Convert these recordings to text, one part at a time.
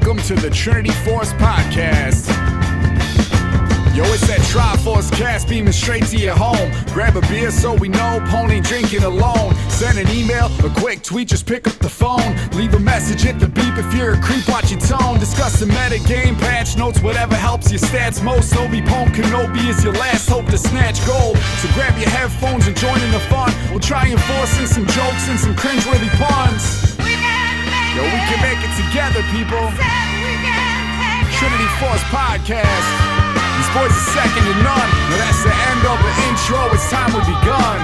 Welcome to the Trinity Force Podcast. Yo, it's that Triforce cast beaming straight to your home. Grab a beer so we know Pony drinking alone. Send an email, a quick tweet, just pick up the phone. Leave a message at the beep if you're a creep, watch your tone. Discuss the meta game, patch notes, whatever helps your stats most. Obi-Pon Kenobi is your last hope to snatch gold. So grab your headphones and join in the fun. We'll try and force in some jokes and some cringeworthy puns. Yo, we can make it together, people. Trinity Force Podcast. These boys are second to none. Now that's the end of the intro. It's time we begun.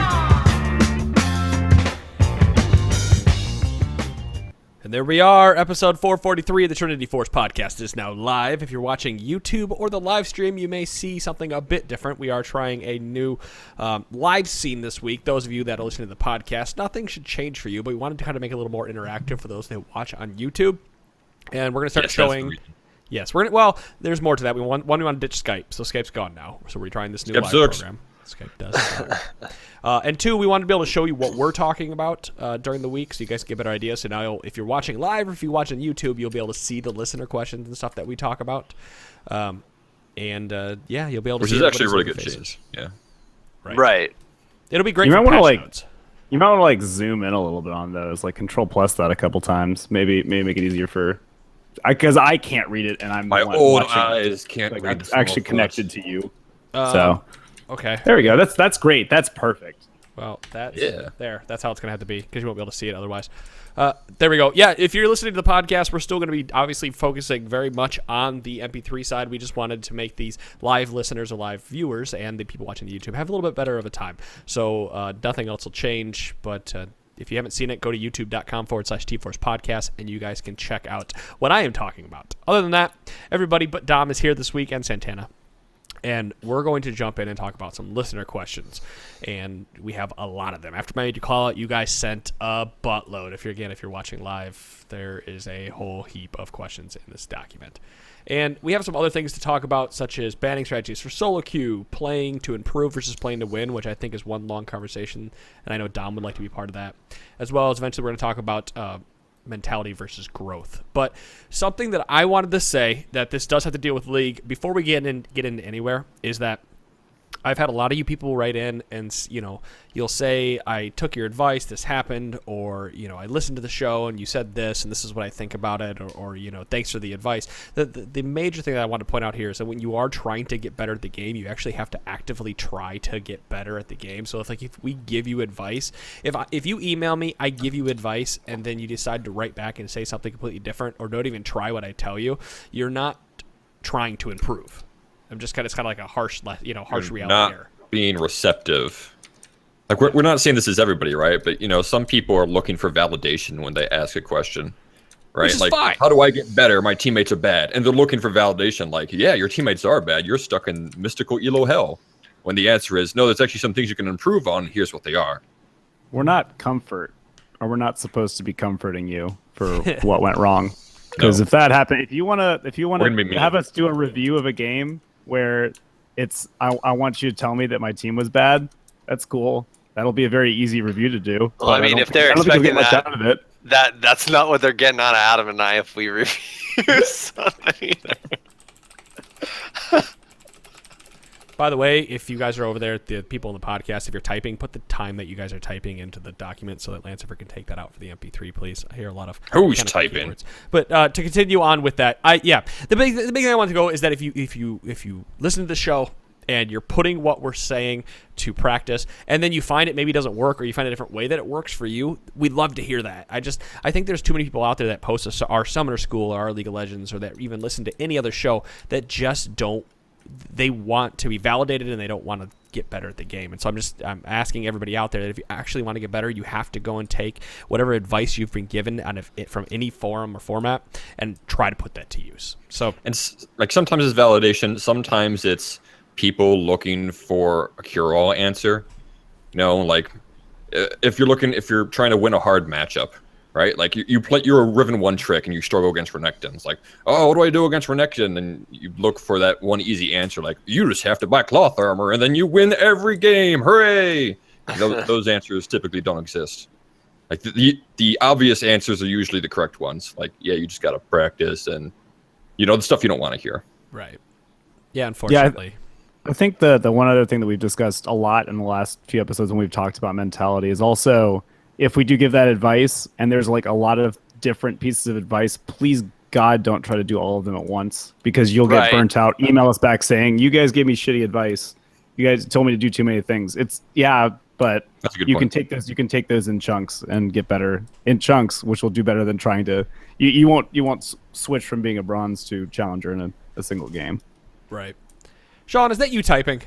And there we are. Episode 443 of the Trinity Force Podcast is now live. If you're watching YouTube or the live stream, you may see something a bit different. We are trying a new live scene this week. Those of you that are listening to the podcast, nothing should change for you, but we wanted to kind of make it a little more interactive for those that watch on YouTube. And we're going to start showing... Yes, well, there's more to that. We want to ditch Skype, so Skype's gone now. So we're trying this new live program. Skype does. And two, we wanted to be able to show you what we're talking about during the week, so you guys get a better idea. So now, if you're watching live or if you watch on YouTube, you'll be able to see the listener questions and stuff that we talk about. Yeah, you'll be able to. Which see is actually a really good faces. change. Yeah. Right. It'll be great. You for might want to notes. You might want to zoom in a little bit on those, like Control Plus that a couple times. Maybe make it easier for. Because I can't read it, and I'm my old eyes can't like, read. I'm actually connected to you, so okay. There we go. That's great. That's perfect. Well, that's there. That's how it's gonna have to be because you won't be able to see it otherwise. There we go. Yeah, if you're listening to the podcast, we're still going to be obviously focusing very much on the MP3 side. We just wanted to make these live listeners or live viewers and the people watching the YouTube have a little bit better of a time. So nothing else will change, but. If you haven't seen it, go to youtube.com/TForce Podcast, and you guys can check out what I am talking about. Other than that, everybody but Dom is here this week and Santana. And we're going to jump in and talk about some listener questions. And we have a lot of them. After I made you call it, you guys sent a buttload. If you're watching live, there is a whole heap of questions in this document. And we have some other things to talk about, such as banning strategies for solo queue, playing to improve versus playing to win, which I think is one long conversation, and I know Dom would like to be part of that, as well as eventually we're going to talk about mentality versus growth. But something that I wanted to say that this does have to deal with League before we get into anywhere is that I've had a lot of you people write in and, you'll say, I took your advice, this happened, or, I listened to the show and you said this and this is what I think about it, or thanks for the advice. The major thing that I want to point out here is that when you are trying to get better at the game, you actually have to actively try to get better at the game. So if we give you advice, if you email me, I give you advice, and then you decide to write back and say something completely different or don't even try what I tell you, you're not trying to improve. I'm just it's kind of like a harsh reality not here. Being receptive. Like we're not saying this is everybody, right? But some people are looking for validation when they ask a question, right? Which is like, fine. How do I get better? My teammates are bad, and they're looking for validation. Like, yeah, your teammates are bad. You're stuck in mystical elo hell. When the answer is no, there's actually some things you can improve on. Here's what they are. We're not we're not supposed to be comforting you for what went wrong. Because if that happened, if you want to have us do a review of a game where it's I want you to tell me that my team was bad, that's cool. That'll be a very easy review to do. Well, I mean, if they're expecting that's not what they're getting out of Adam and I if we review something either. By the way, if you guys are over there, the people in the podcast, if you're typing, put the time that you guys are typing into the document so that Lancefer can take that out for the MP3, please. I hear a lot of who's typing. Words. But to continue on with that, the big thing I want to go is that if you listen to the show and you're putting what we're saying to practice, and then you find it maybe doesn't work, or you find a different way that it works for you, we'd love to hear that. I think there's too many people out there that post our Summoner School or our League of Legends, or that even listen to any other show that just don't. They want to be validated and they don't want to get better at the game. And so I'm asking everybody out there that if you actually want to get better, you have to go and take whatever advice you've been given from any forum or format and try to put that to use. So, and like sometimes it's validation, sometimes it's people looking for a cure-all answer. Like if you're trying to win a hard matchup, right? Like you're a Riven 1 trick and you struggle against Renekton's. Like, oh, what do I do against Renekton? And you look for that one easy answer, like, you just have to buy cloth armor and then you win every game. Hooray! Those answers typically don't exist. Like the obvious answers are usually the correct ones. Like, yeah, you just got to practice and the stuff you don't want to hear. Right. Yeah, unfortunately. Yeah, I think the one other thing that we've discussed a lot in the last few episodes when we've talked about mentality is also, if we do give that advice and there's like a lot of different pieces of advice, please God don't try to do all of them at once, because you'll get burnt out. Email us back saying, you guys gave me shitty advice. You guys told me to do too many things. But you can take those in chunks and get better in chunks, which will do better than trying to. You won't switch from being a bronze to challenger in a single game. Right. Sean, is that you typing?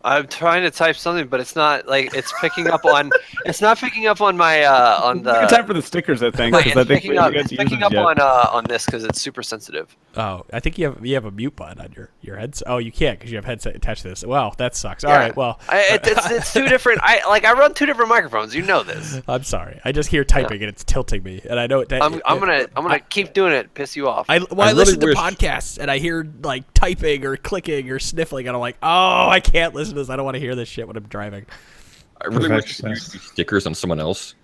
I'm trying to type something, but it's not like it's picking up on. It's not picking up on my on the. It's time for the stickers, I think. It's picking up on this because it's super sensitive. Oh, I think you have a mute button on your headset. Oh, you can't because you have headset attached to this. Well, that sucks. All right, well, it's two different. I run two different microphones. You know this. I'm sorry. I just hear typing and it's tilting me, and I know that. I'm gonna keep doing it. Piss you off. I listen to podcasts and I hear like typing or clicking or sniffling, and I'm like, oh, I can't listen to this. I don't want to hear this shit when I'm driving. I really wish I could use these stickers on someone else.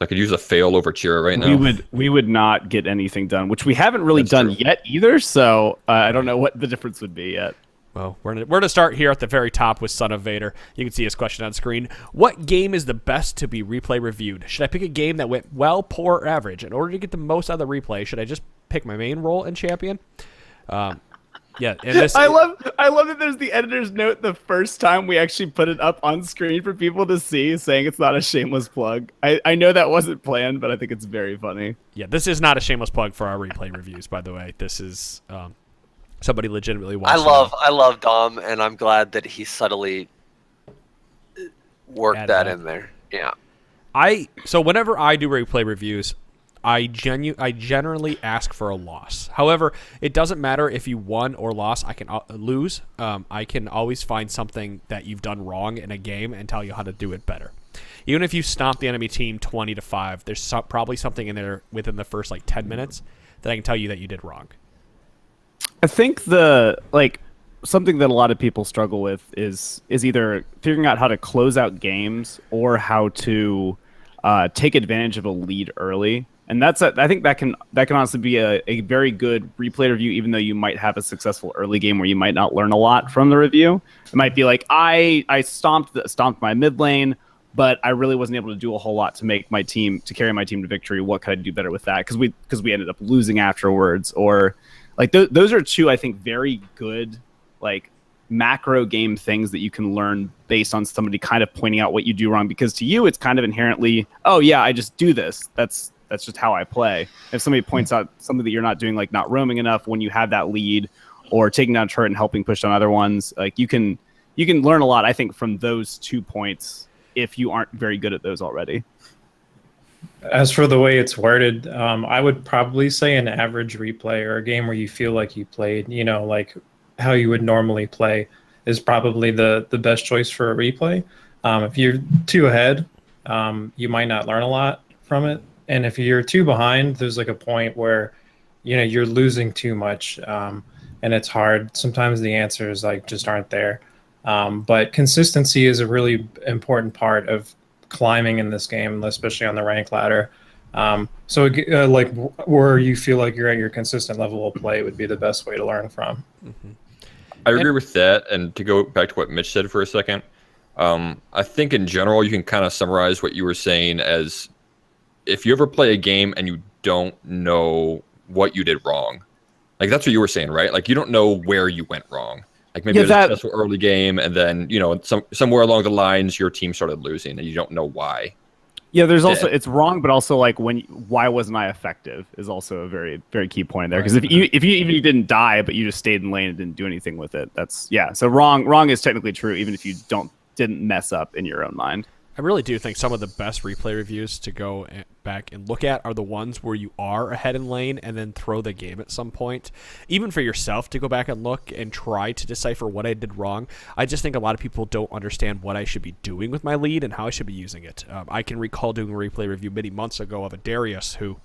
I could use a fail over Chira right now. We would not get anything done, which we haven't really done yet either. So I don't know what the difference would be yet. Well, we're gonna start here at the very top with Son of Vader. You can see his question on screen. What game is the best to be replay reviewed? Should I pick a game that went well, poor, or average? In order to get the most out of the replay, should I just pick my main role in champion? Yeah, and this, I love that there's the editor's note the first time we actually put it up on screen for people to see, saying it's not a shameless plug. I know that wasn't planned, but I think it's very funny. Yeah, this is not a shameless plug for our replay reviews, by the way. This is somebody legitimately watching. I love Dom, and I'm glad that he subtly worked that in there. Yeah. So whenever I do replay reviews, I generally ask for a loss. However, it doesn't matter if you won or lost. I can lose. I can always find something that you've done wrong in a game and tell you how to do it better. Even if you stomp the enemy team 20-5, there's probably something in there within the first 10 minutes that I can tell you that you did wrong. I think something that a lot of people struggle with is either figuring out how to close out games or how to take advantage of a lead early. And I think that can honestly be a very good replay review, even though you might have a successful early game where you might not learn a lot from the review. It might be like, I stomped my mid lane, but I really wasn't able to do a whole lot to carry my team to victory. What could I do better with that? Because we ended up losing afterwards. Or those are two, I think, very good macro game things that you can learn based on somebody kind of pointing out what you do wrong. Because to you, it's kind of inherently, oh yeah, I just do this. That's just how I play. If somebody points out something that you're not doing, like not roaming enough when you have that lead, or taking down turret and helping push down other ones, you can learn a lot, I think, from those 2 points if you aren't very good at those already. As for the way it's worded, I would probably say an average replay or a game where you feel like you played, like how you would normally play is probably the best choice for a replay. If you're too ahead, you might not learn a lot from it. And if you're too behind, there's a point where, you're losing too much, and it's hard. Sometimes the answers just aren't there. But consistency is a really important part of climbing in this game, especially on the rank ladder. So where you feel like you're at your consistent level of play would be the best way to learn from. Mm-hmm. I agree with that. And to go back to what Mitch said for a second, I think in general you can kind of summarize what you were saying as, if you ever play a game and you don't know what you did wrong, that's what you were saying, right? You don't know where you went wrong. Maybe it was a successful early game, and then somewhere along the lines your team started losing, and you don't know why. Yeah, there's also, it's wrong, but also why wasn't I effective is also a very, very key point there. Because if you didn't die but you just stayed in lane and didn't do anything with it, so wrong is technically true even if you didn't mess up in your own mind. I really do think some of the best replay reviews to go back and look at are the ones where you are ahead in lane and then throw the game at some point. Even for yourself to go back and look and try to decipher what I did wrong. I just think a lot of people don't understand what I should be doing with my lead and how I should be using it. I can recall doing a replay review many months ago of a Darius who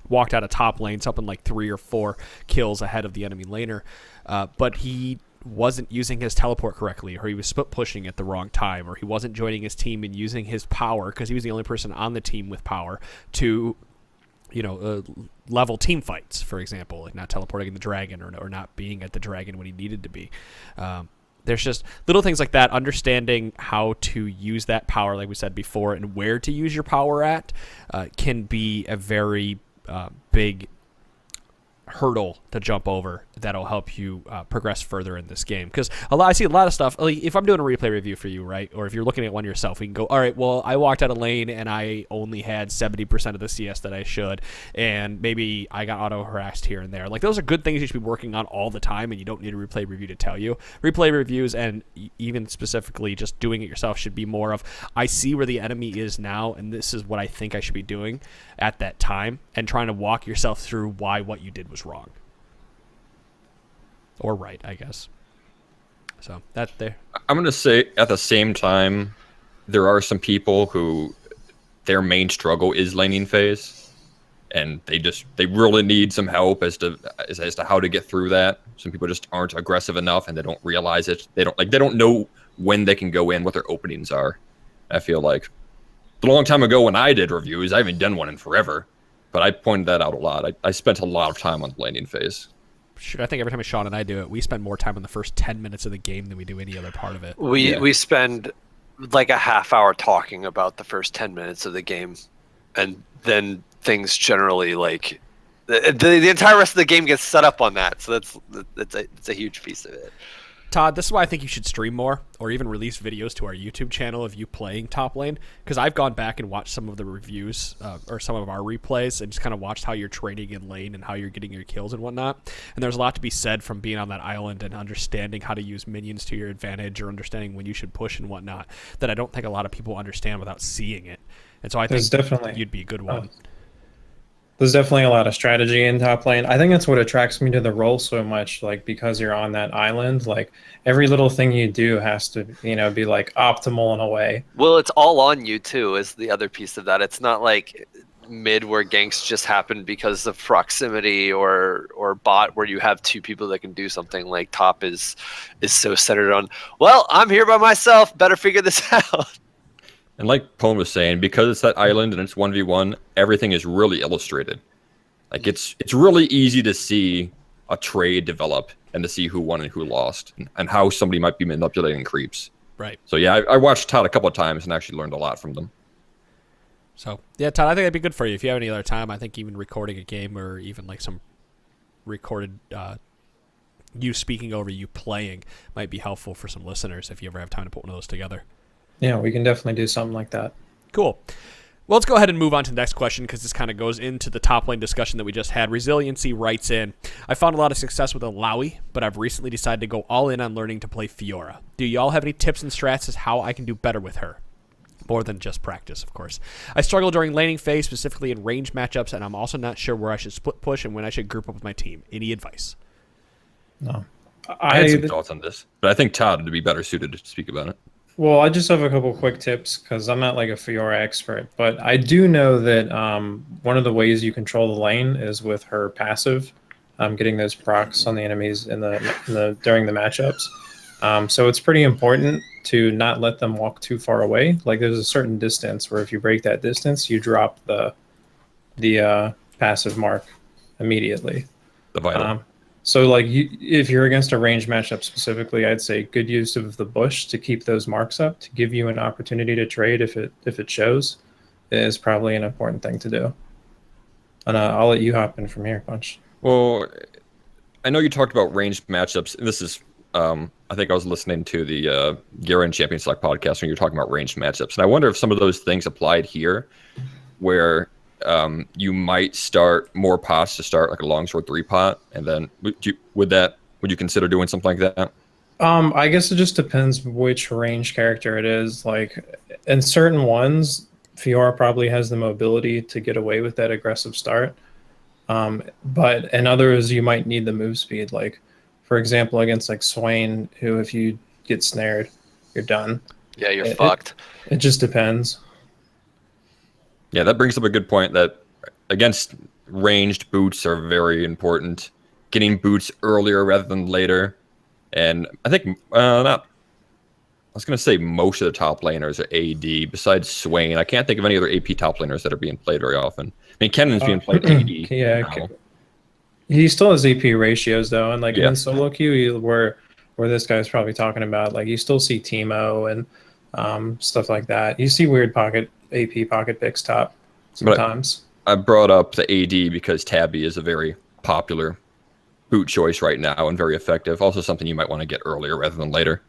walked out of top lane, something 3 or 4 kills ahead of the enemy laner, but he wasn't using his teleport correctly, or he was split pushing at the wrong time, or he wasn't joining his team and using his power, because he was the only person on the team with power, to level team fights, for example, like not teleporting the dragon or not being at the dragon when he needed to be. There's just little things like that. Understanding how to use that power, like we said before, and where to use your power at can be a very big hurdle to jump over that'll help you progress further in this game. Because I see a lot of stuff, like if I'm doing a replay review for you, right, or if you're looking at one yourself, we can go, all right, well, I walked out of lane and I only had 70% of the CS that I should, and maybe I got auto harassed here and there. Like, those are good things you should be working on all the time, and you don't need a replay review to tell you. Replay reviews, and even specifically just doing it yourself, should be more of, I see where the enemy is now, and this is what I think I should be doing at that time, and trying to walk yourself through why what you did was wrong. Or right, I guess. So that there. I'm going to say at the same time, there are some people who their main struggle is laning phase, and they really need some help as to how to get through that. Some people just aren't aggressive enough, and they don't realize it. They don't know when they can go in, what their openings are. I feel like a long time ago when I did reviews, I haven't done one in forever, but I pointed that out a lot. I spent a lot of time on the laning phase. Shoot, I think every time Sean and I do it, we spend more time on the first 10 minutes of the game than we do any other part of it. We spend like a half hour talking about the first 10 minutes of the game, and then things generally, like, the entire rest of the game gets set up on that. So it's a huge piece of it. Todd, this is why I think you should stream more, or even release videos to our YouTube channel of you playing top lane, because I've gone back and watched some of the reviews or some of our replays and just kind of watched how you're training in lane and how you're getting your kills and whatnot. And there's a lot to be said from being on that island and understanding how to use minions to your advantage, or understanding when you should push and whatnot, that I don't think a lot of people understand without seeing it. And so I think you'd be a good one. There's definitely a lot of strategy in top lane. I think that's what attracts me to the role so much, like, because you're on that island, like, every little thing you do has to, be like optimal in a way. Well, it's all on you too, is the other piece of that. It's not like mid where ganks just happen because of proximity or bot where you have two people that can do something. Like, top is so centered on, well, I'm here by myself, better figure this out. And like Pone was saying, because it's that island and it's 1v1, everything is really illustrated. Like, it's really easy to see a trade develop and to see who won and who lost, and how somebody might be manipulating creeps. Right. So yeah, I watched Todd a couple of times and actually learned a lot from them. So yeah, Todd, I think that'd be good for you if you have any other time. I think even recording a game, or even like some recorded you speaking over you playing, might be helpful for some listeners if you ever have time to put one of those together. Yeah, we can definitely do something like that. Cool. Well, let's go ahead and move on to the next question, because this kind of goes into the top lane discussion that we just had. Resiliency writes in, I found a lot of success with Alawi, but I've recently decided to go all in on learning to play Fiora. Do y'all have any tips and strats as how I can do better with her? More than just practice, of course. I struggle during laning phase, specifically in range matchups, and I'm also not sure where I should split push and when I should group up with my team. Any advice? No. I had some thoughts on this, but I think Todd would be better suited to speak about it. Well, I just have a couple quick tips, because I'm not like a Fiora expert, but I do know that one of the ways you control the lane is with her passive, getting those procs on the enemies in the during the matchups. So it's pretty important to not let them walk too far away. Like, there's a certain distance where if you break that distance, you drop the passive mark immediately. The vital. So, like, if you're against a range matchup specifically, I'd say good use of the bush to keep those marks up, to give you an opportunity to trade if it shows, is probably an important thing to do. And I'll let you hop in from here, Punch. Well, I know you talked about ranged matchups, and this is, I think I was listening to the Garen Champion Select podcast when you were talking about ranged matchups, and I wonder if some of those things applied here, where you might start more pots to start like a longsword 3-pot, and then would you consider doing something like that? I guess it just depends which range character it is. Like, in certain ones, Fiora probably has the mobility to get away with that aggressive start. But in others, you might need the move speed. Like, for example, against like Swain, who if you get snared, you're done. Yeah, you're fucked. It just depends. Yeah, that brings up a good point that against ranged boots are very important. Getting boots earlier rather than later. And I think, I was going to say most of the top laners are AD, besides Swain. I can't think of any other AP top laners that are being played very often. I mean, Kennan's being played AD. Yeah, now. he still has AP ratios though, and like Yeah. in solo queue, where this guy's probably talking about, like you still see Teemo and stuff like that. You see weird AP pocket picks top sometimes. I brought up the AD because Tabby is a very popular boot choice right now and very effective. Also something you might want to get earlier rather than later.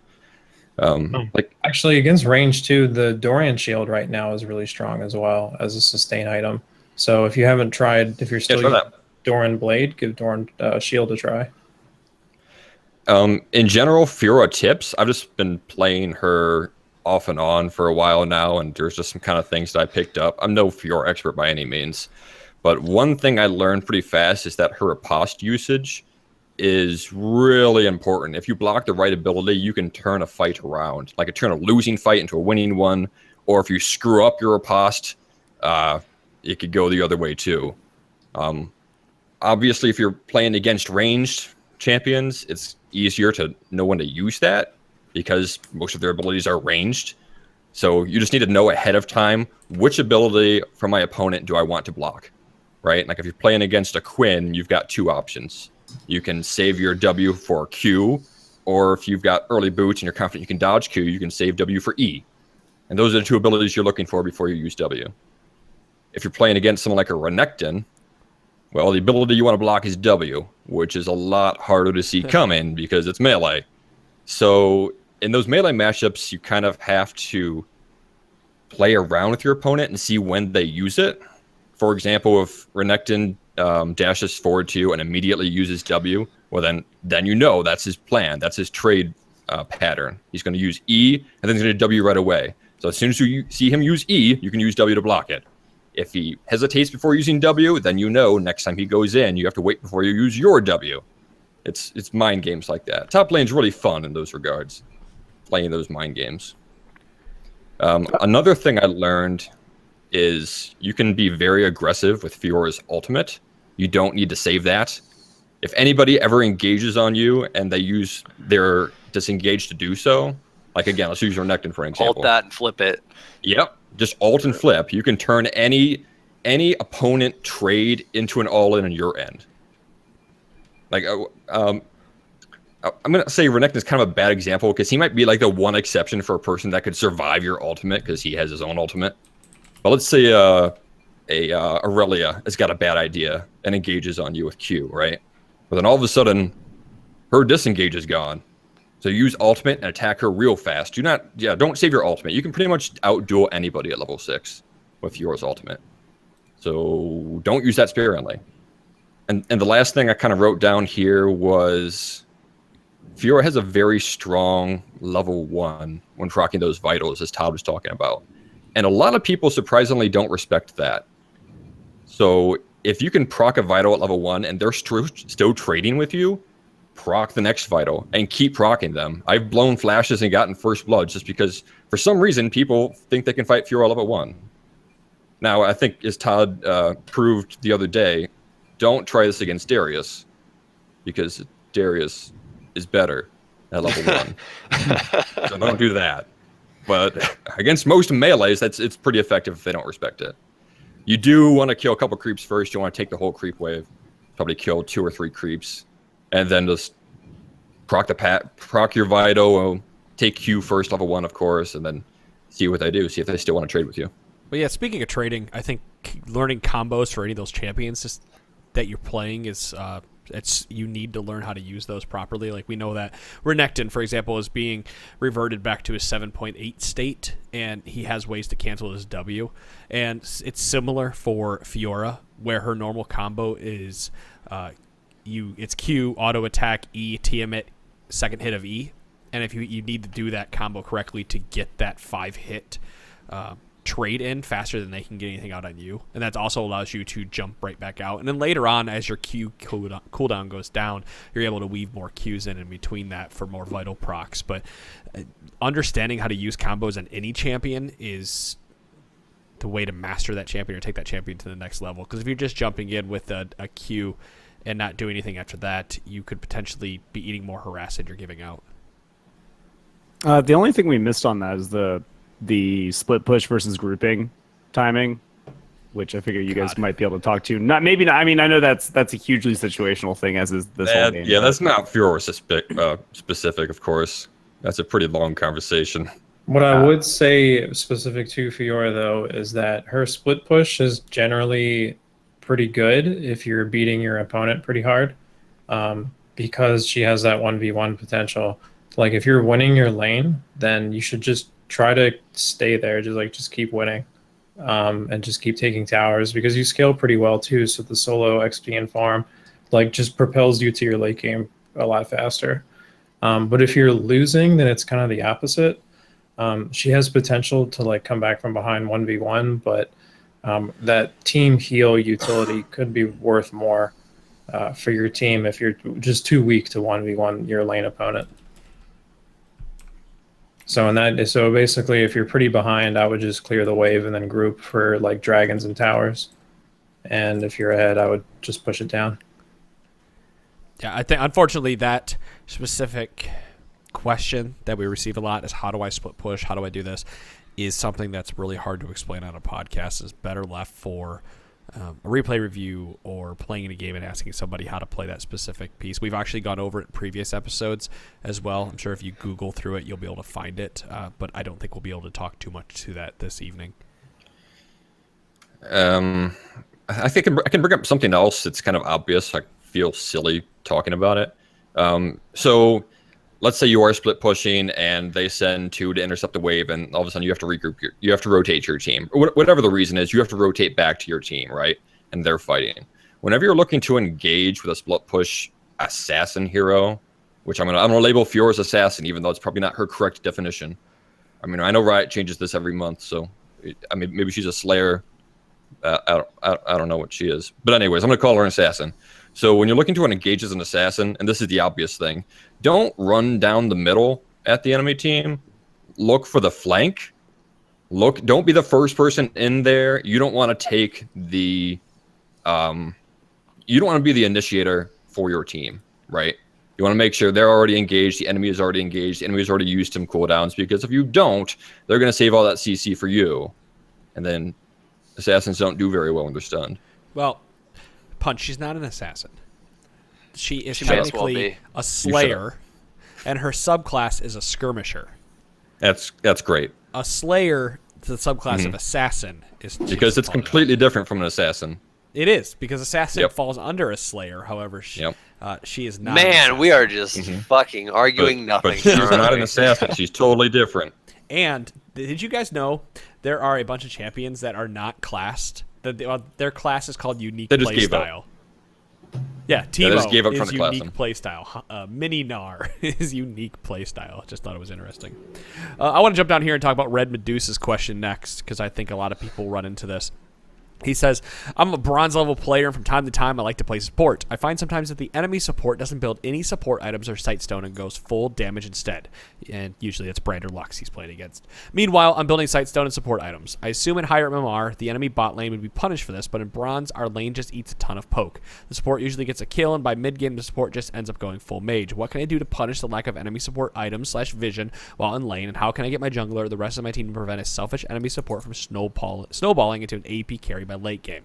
Like actually against range too, the Dorian shield right now is really strong as well as a sustain item. So if you haven't tried, if you're still using Doran Blade, give Doran shield a try. In general, Fiora tips. I've just been playing her off and on for a while now, and there's just some kind of things that I picked up. I'm no Fiora expert by any means, but one thing I learned pretty fast is that her riposte usage is really important. If you block the right ability, you can turn a fight around. Like turn a losing fight into a winning one, or if you screw up your riposte, it could go the other way too. Obviously, if you're playing against ranged champions, it's easier to know when to use that because most of their abilities are ranged. So you just need to know ahead of time which ability from my opponent do I want to block, right? Like if you're playing against a Quinn, you've got two options. You can save your W for Q, or if you've got early boots and you're confident you can dodge Q, you can save W for E. And those are the two abilities you're looking for before you use W. If you're playing against someone like a Renekton, well, the ability you want to block is W, which is a lot harder to see coming because it's melee. So in those melee matchups, you kind of have to play around with your opponent and see when they use it. For example, if Renekton dashes forward to you and immediately uses W, well, then you know that's his plan. That's his trade pattern. He's going to use E, and then he's going to W right away. So as soon as you see him use E, you can use W to block it. If he hesitates before using W, then you know next time he goes in, you have to wait before you use your W. It's mind games like that. Top lane's really fun in those regards, playing those mind games. Another thing I learned is you can be very aggressive with Fiora's ultimate. You don't need to save that. If anybody ever engages on you and they use their disengage to do so, like again, let's use Renekton for an example. Hold that and flip it. Yep, just ult and flip. You can turn any opponent trade into an all-in on your end. Like, I'm going to say Renekton is kind of a bad example because he might be like the one exception for a person that could survive your ultimate because he has his own ultimate. But let's say Aurelia has got a bad idea and engages on you with Q, right? But then all of a sudden, her disengage is gone. So use ultimate and attack her real fast. Don't save your ultimate. You can pretty much outduel anybody at level 6 with Fiora's ultimate. So don't use that sparingly. And the last thing I kind of wrote down here was Fiora has a very strong level 1 when proccing those vitals, as Todd was talking about. And a lot of people surprisingly don't respect that. So if you can proc a vital at level 1 and they're still trading with you, proc the next vital and keep proccing them. I've blown flashes and gotten first blood just because for some reason people think they can fight Fiora level 1. Now, I think as Todd proved the other day, don't try this against Darius because Darius is better at level 1. So don't do that. But against most melees, it's pretty effective if they don't respect it. You do want to kill a couple creeps first. You want to take the whole creep wave. Probably kill 2 or 3 creeps. And then just proc your Vital, take Q first, level 1, of course, and then see what they do. See if they still want to trade with you. But yeah, speaking of trading, I think learning combos for any of those champions that you're playing is you need to learn how to use those properly. Like we know that Renekton, for example, is being reverted back to his 7.8 state, and he has ways to cancel his W. And it's similar for Fiora, where her normal combo is it's Q, auto attack, E, Tiamat, second hit of E. And if you need to do that combo correctly to get that 5-hit trade in faster than they can get anything out on you, and that also allows you to jump right back out. And then later on, as your Q cooldown goes down, you're able to weave more Qs in between that for more vital procs. But understanding how to use combos on any champion is the way to master that champion or take that champion to the next level. Because if you're just jumping in with a Q and not doing anything after that, you could potentially be eating more harass that you're giving out. The only thing we missed on that is the split push versus grouping timing, which I figure you guys might be able to talk to. Not. I mean, I know that's a hugely situational thing, as is this whole game. Yeah, that's not Fiora specific, of course. That's a pretty long conversation. What I would say specific to Fiora, though, is that her split push is generally pretty good if you're beating your opponent pretty hard, because she has that 1v1 potential. Like, if you're winning your lane, then you should just try to stay there, just keep winning, and just keep taking towers, because you scale pretty well too. So the solo XP and farm just propels you to your late game a lot faster. But if you're losing, then it's kind of the opposite. She has potential to come back from behind 1v1, but that team heal utility could be worth more for your team if you're just too weak to 1v1 your lane opponent. So basically, if you're pretty behind, I would just clear the wave and then group for dragons and towers. And if you're ahead, I would just push it down. Yeah, I think unfortunately that specific question that we receive a lot is, how do I split push? How do I do this? Is something that's really hard to explain on a podcast. Is better left for a replay review or playing in a game and asking somebody how to play that specific piece. We've actually gone over it in previous episodes as well. I'm sure if you Google through it, you'll be able to find it. But I don't think we'll be able to talk too much to that this evening. I think I can bring up something else that's kind of obvious. I feel silly talking about it. So let's say you are split pushing and they send 2 to intercept the wave, and all of a sudden you have to regroup. You have to rotate your team. Or whatever the reason is, you have to rotate back to your team, right? And they're fighting. Whenever you're looking to engage with a split push assassin hero, which I'm gonna label Fiora's assassin, even though it's probably not her correct definition. I mean, I know Riot changes this every month, so I mean, maybe she's a Slayer. I don't know what she is, but anyways, I'm gonna call her an assassin. So when you're looking to engage as an assassin, and this is the obvious thing, don't run down the middle at the enemy team. Look for the flank. Don't be the first person in there. You don't want to take the, you don't want to be the initiator for your team, right? You want to make sure they're already engaged, the enemy is already engaged, the enemy has already used some cooldowns, because if you don't, they're going to save all that CC for you. And then assassins don't do very well when they're stunned. Well, Punch, she's not an assassin. She is technically a Slayer, and her subclass is a skirmisher. That's great. A Slayer, the subclass of assassin, is because it's completely different from an assassin. It is, because assassin falls under a Slayer. However, she is not. Man, we are just fucking arguing nothing. But she's not an assassin. She's totally different. And did you guys know there are a bunch of champions that are not classed? Their class is called unique playstyle. Yeah, Teemo is unique playstyle. Mini Gnar is unique playstyle. Just thought it was interesting. I want to jump down here and talk about Red Medusa's question next, because I think a lot of people run into this. He says, I'm a bronze level player, and from time to time I like to play support. I find sometimes that the enemy support doesn't build any support items or Sightstone and goes full damage instead. And usually it's Brand or Lux he's playing against. Meanwhile, I'm building Sightstone and support items. I assume in higher MMR, the enemy bot lane would be punished for this, but in bronze, our lane just eats a ton of poke. The support usually gets a kill, and by mid-game, the support just ends up going full mage. What can I do to punish the lack of enemy support items / vision while in lane, and how can I get my jungler or the rest of my team to prevent a selfish enemy support from snowballing into an AP carry by late game?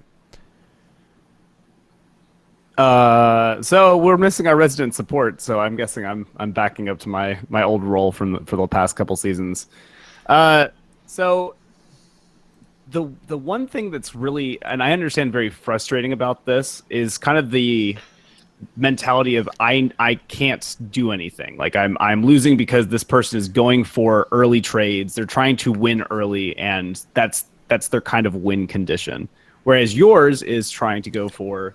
So we're missing our resident support, so I'm guessing I'm backing up to my old role for the past couple seasons. So the one thing that's really, and I understand, very frustrating about this is kind of the mentality of I can't do anything. Like I'm losing because this person is going for early trades. They're trying to win early, and that's their kind of win condition. Whereas yours is trying to go for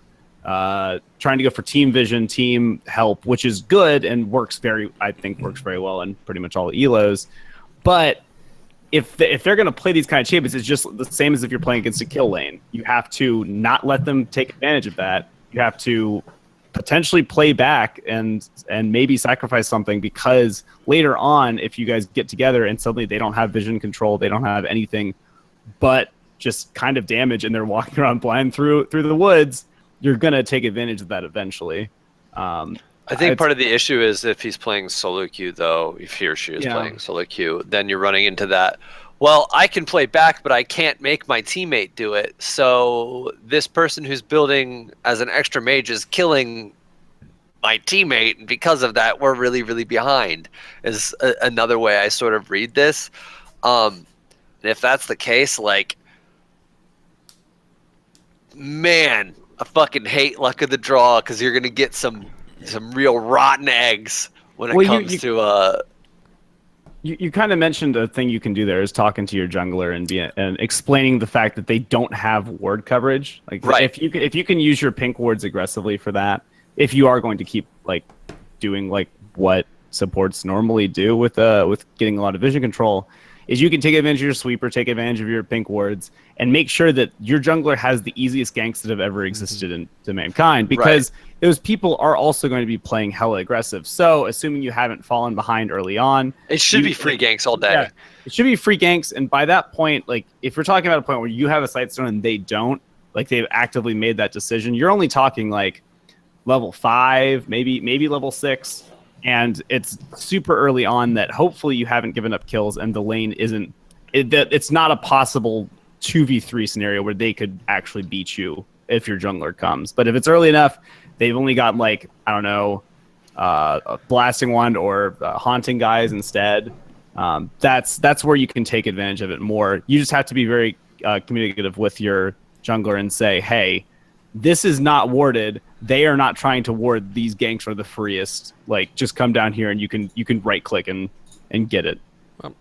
team vision, team help, which is good and works very well in pretty much all elos. But if they're going to play these kind of champions, it's just the same as if you're playing against a kill lane. You have to not let them take advantage of that. You have to potentially play back and maybe sacrifice something, because later on, if you guys get together and suddenly they don't have vision control, they don't have anything but just kind of damage, and they're walking around blind through the woods, you're going to take advantage of that eventually. I think part of the issue is if he's playing solo queue, though, if he or she is playing solo queue, then you're running into that. Well, I can play back, but I can't make my teammate do it. So this person who's building as an extra mage is killing my teammate, and because of that, we're really, really behind. Is another way I sort of read this. And if that's the case, like, man, I fucking hate luck of the draw because you're gonna get some real rotten eggs when it comes to You kind of mentioned a thing you can do there is talking to your jungler and explaining the fact that they don't have ward coverage. Like, if you can use your pink wards aggressively for that, if you are going to keep like doing like what supports normally do with getting a lot of vision control, is you can take advantage of your sweeper, take advantage of your pink wards, and make sure that your jungler has the easiest ganks that have ever existed into mankind, because those people are also going to be playing hella aggressive. So, assuming you haven't fallen behind early on, it should be free ganks all day. Yeah, it should be free ganks, and by that point, like if we're talking about a point where you have a sightstone and they don't, like they've actively made that decision, you're only talking like level 5, maybe level 6. And it's super early on that hopefully you haven't given up kills and the lane isn't it's not a possible 2v3 scenario where they could actually beat you if your jungler comes. But if it's early enough, they've only got like, I don't know, a blasting wand or haunting guys instead. That's where you can take advantage of it more. You just have to be very communicative with your jungler and say, hey, this is not warded. They are not trying to ward. These ganks are the freest. Like, just come down here and you can right click and get it.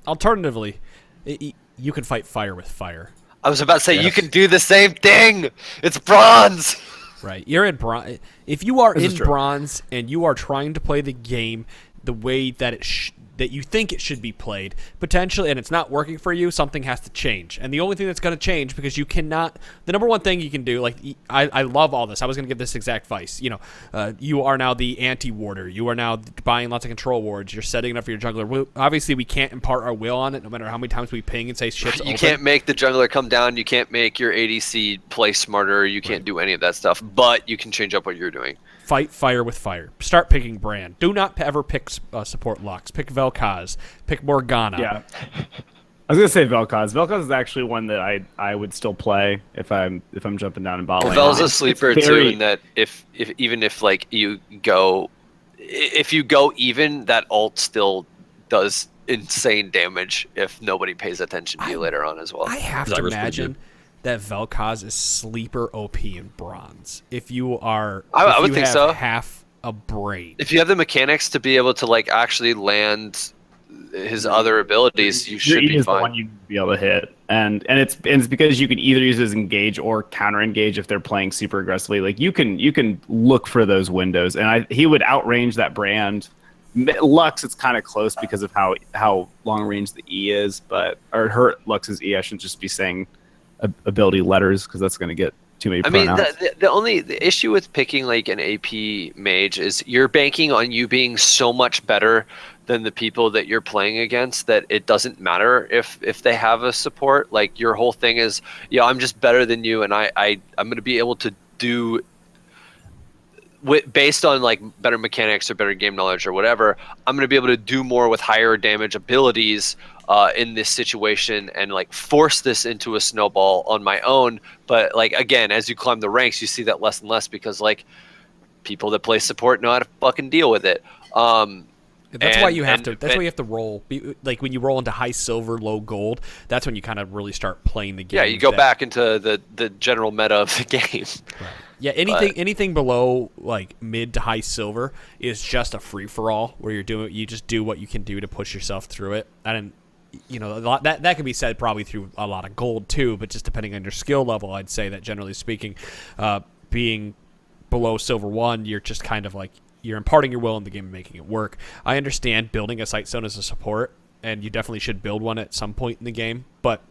Alternatively, you can fight fire with fire. I was about to say you can do the same thing. It's bronze. Right. You're in bronze. If you are in bronze and you are trying to play the game the way that that you think it should be played, potentially, and it's not working for you, something has to change. And the only thing that's going to change, because you cannot, the number one thing you can do, like, I love all this. I was going to give this exact advice. You know, you are now the anti-warder. You are now buying lots of control wards. You're setting it up for your jungler. Obviously, we can't impart our will on it, no matter how many times we ping and say shit's open. You can't make the jungler come down. You can't make your ADC play smarter. You can't do any of that stuff, but you can change up what you're doing. Fight fire with fire. Start picking brand. Do not ever pick support Lux. Pick Vel'Koz. Pick Morgana. Yeah. I was gonna say Vel'Koz. Vel'Koz is actually one that I would still play if I'm jumping down in bot lane. Vel's a sleeper too, in that if even if like you go even, that ult still does insane damage if nobody pays attention to you later on as well. I have to imagine that Vel'Koz is sleeper OP in bronze. If you are, I would think so. Half a brain. If you have the mechanics to be able to like actually land his other abilities, you should be fine. The one you be able to hit, and it's because you can either use as engage or counter engage if they're playing super aggressively. Like you can look for those windows, and he would outrange that brand. Lux, it's kind of close because of how long range the E is, or her Lux's E. I shouldn't just be saying ability letters because that's going to get too many pronouns. I mean, the issue with picking like an AP mage is you're banking on you being so much better than the people that you're playing against that it doesn't matter if they have a support. Like your whole thing is, yeah, I'm just better than you, and I'm going to be able to do based on like better mechanics or better game knowledge or whatever. I'm going to be able to do more with higher damage abilities in this situation and like force this into a snowball on my own. But like, again, as you climb the ranks, you see that less and less because like people that play support know how to fucking deal with it. That's why you have to roll. Like when you roll into high silver, low gold, that's when you kind of really start playing the game. Yeah, you go back into the general meta of the game. Right. Yeah, anything below like mid to high silver is just a free for all where you just do what you can do to push yourself through it. And you know, that can be said probably through a lot of gold too, but just depending on your skill level, I'd say that generally speaking, being below silver 1, you're just kind of like you're imparting your will in the game and making it work. I understand building a sightstone as a support, and you definitely should build one at some point in the game, but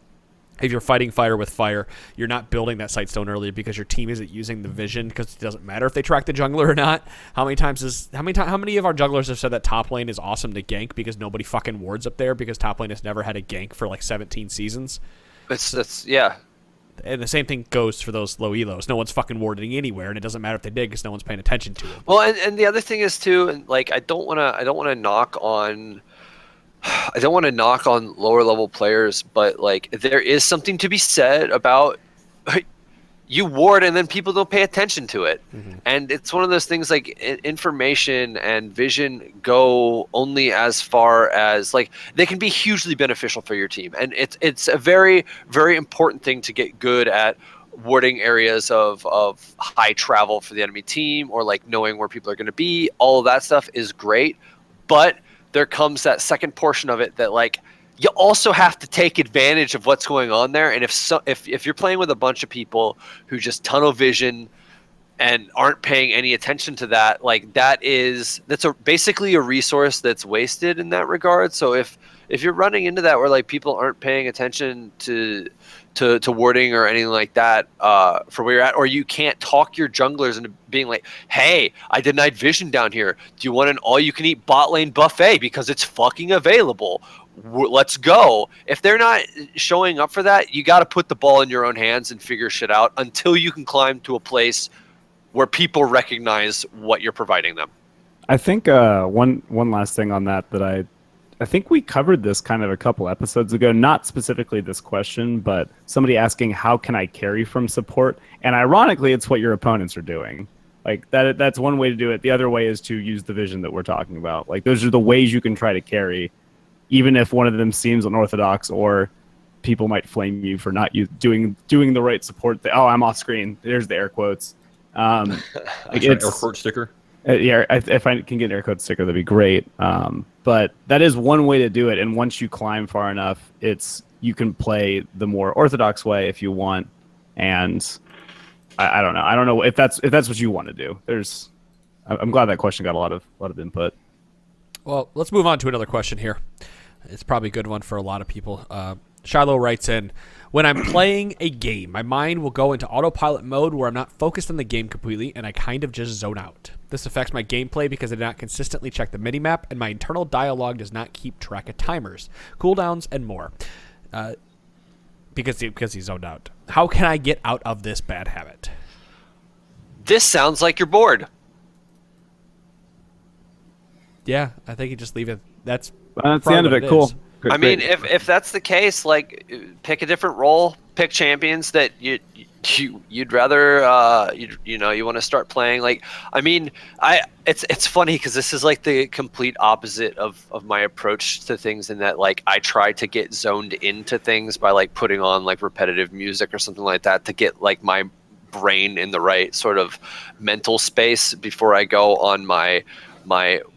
if you're fighting fire with fire, you're not building that sightstone earlier because your team isn't using the vision, because it doesn't matter if they track the jungler or not. How many of our junglers have said that top lane is awesome to gank because nobody fucking wards up there because top lane has never had a gank for like 17 seasons? That's yeah. And the same thing goes for those low elos. No one's fucking warding anywhere, and it doesn't matter if they did because no one's paying attention to them. Well, and the other thing is too, and like I don't want to knock on lower level players, but like there is something to be said about you ward and then people don't pay attention to it. And it's one of those things like information and vision go only as far as like they can be hugely beneficial for your team. And it's a very, very important thing to get good at warding areas of high travel for the enemy team, or like knowing where people are going to be. All of that stuff is great. But there comes that second portion of it that like, you also have to take advantage of what's going on there. And if you're playing with a bunch of people who just tunnel vision and aren't paying any attention to that, like that's basically a resource that's wasted in that regard. So if you're running into that where like people aren't paying attention to warding or anything like that for where you're at, or you can't talk your junglers into being like, hey, I did night vision down here. Do you want an all-you-can-eat bot lane buffet because it's fucking available? Let's go. If they're not showing up for that, you got to put the ball in your own hands and figure shit out until you can climb to a place where people recognize what you're providing them. I think one last thing on that I think we covered this kind of a couple episodes ago, not specifically this question, but somebody asking, how can I carry from support? And ironically, it's what your opponents are doing. Like that's one way to do it. The other way is to use the vision that we're talking about. Like those are the ways you can try to carry, even if one of them seems unorthodox, or people might flame you for not doing the right support. Oh, I'm off screen. There's the air quotes. Like it's an air quote sticker. Yeah, if I can get an air quote sticker, that'd be great. But that is one way to do it. And once you climb far enough, you can play the more orthodox way if you want. And I don't know. I don't know if that's what you want to do. I'm glad that question got a lot of input. Well, let's move on to another question here. It's probably a good one for a lot of people. Shiloh writes in, when I'm playing a game, my mind will go into autopilot mode where I'm not focused on the game completely and I kind of just zone out. This affects my gameplay because I do not consistently check the minimap and my internal dialogue does not keep track of timers, cooldowns, and more. Because he's zoned out. How can I get out of this bad habit? This sounds like you're bored. Yeah, I think you just leave it. That's the end of it. Cool. I mean, if that's the case, like, pick a different role, pick champions that you'd rather you want to start playing. Like, I mean, it's funny because this is like the complete opposite of my approach to things, in that like I try to get zoned into things by like putting on like repetitive music or something like that to get like my brain in the right sort of mental space before I go on my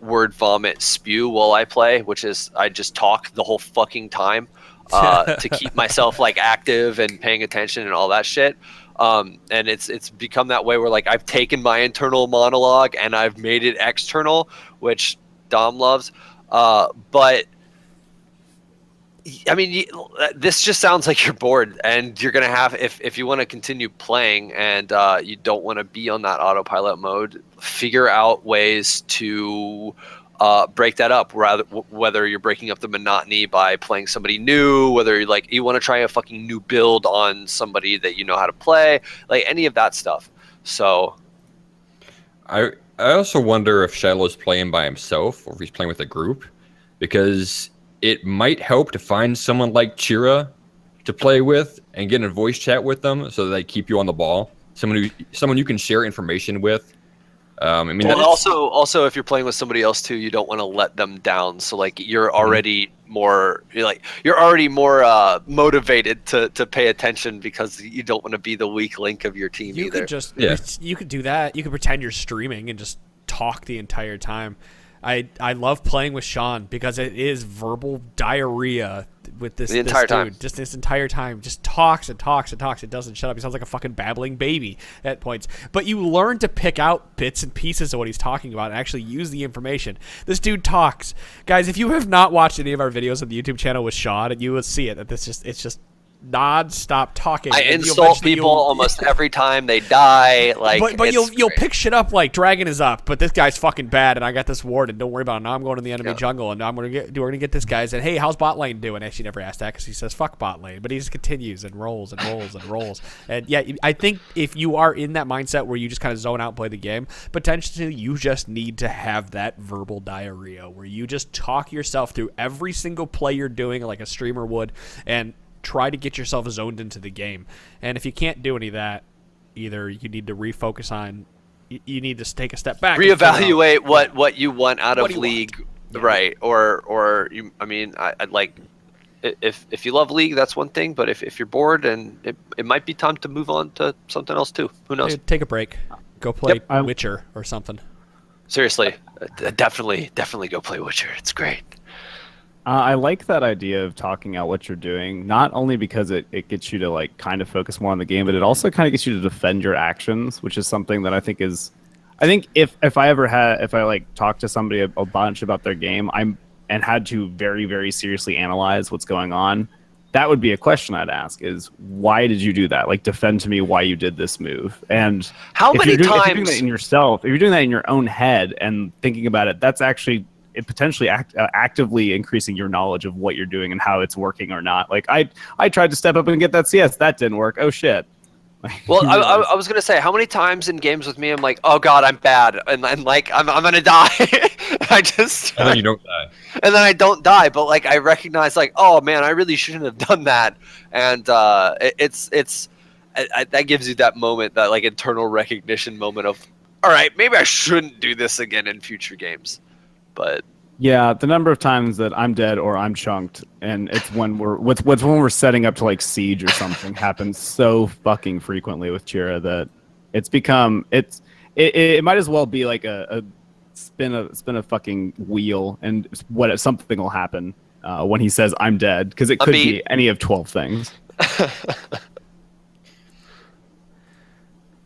word vomit spew while I play, which is I just talk the whole fucking time to keep myself like active and paying attention and all that shit. And it's become that way where like I've taken my internal monologue and I've made it external, which Dom loves. But I mean, this just sounds like you're bored, and you're gonna have, if you want to continue playing and you don't want to be on that autopilot mode, figure out ways to break that up. Whether you're breaking up the monotony by playing somebody new, whether you want to try a fucking new build on somebody that you know how to play, like any of that stuff. So, I also wonder if Shadow's playing by himself or if he's playing with a group, because it might help to find someone like Chira to play with and get in a voice chat with them so that they keep you on the ball. Someone you can share information with. I mean, well, also if you're playing with somebody else too, you don't want to let them down. So like you're already more motivated to pay attention because you don't want to be the weak link of your team either. You could do that. You could pretend you're streaming and just talk the entire time. I love playing with Sean because it is verbal diarrhea with this entire time. Just this entire time, just talks and talks and talks. It doesn't shut up. He sounds like a fucking babbling baby at points. But you learn to pick out bits and pieces of what he's talking about and actually use the information. This dude talks, guys. If you have not watched any of our videos on the YouTube channel with Sean, you will see it. That it's just non-stop talking. I And insult people almost every time they die. Like, but you'll pick shit up like Dragon is up, but this guy's fucking bad, and I got this ward, and don't worry about it. Now I'm going to the enemy jungle, and now we're gonna get this guy. And hey, how's bot lane doing? Actually, never asked that because he says fuck bot lane, but he just continues and rolls and rolls and rolls. And yeah, I think if you are in that mindset where you just kind of zone out and play the game, potentially you just need to have that verbal diarrhea where you just talk yourself through every single play you're doing like a streamer would, and try to get yourself zoned into the game. And if you can't do any of that, either you need to refocus on, you need to take a step back, reevaluate what you want out of League, right? Or you, I mean, I'd like, if you love League, that's one thing, but if you're bored, and it might be time to move on to something else too. Who knows? Take a break, go play Witcher or something. Seriously, definitely go play Witcher. It's great. I like that idea of talking out what you're doing, not only because it gets you to like kind of focus more on the game, but it also kind of gets you to defend your actions, which is something that I think if I like talk to somebody a bunch about their game, and had to very, very seriously analyze what's going on, that would be a question I'd ask: is why did you do that? Like, defend to me why you did this move. And how many times if you're doing that in yourself, if you're doing that in your own head and thinking about it, that's actually potentially actively increasing your knowledge of what you're doing and how it's working or not. Like I tried to step up and get that CS, that didn't work. Oh shit. Well, I was gonna say, how many times in games with me I'm like, oh god, I'm bad, and like I'm gonna die. And then you don't die. And then I don't die, but like I recognize like, oh man, I really shouldn't have done that, and that gives you that moment, that like internal recognition moment of, all right, maybe I shouldn't do this again in future games. But yeah, the number of times that I'm dead or I'm chunked, and it's when we're setting up to like siege or something, happens so fucking frequently with Chira that it's become it might as well be like a spin a fucking wheel, and something will happen when he says I'm dead, because it could be any of 12 things.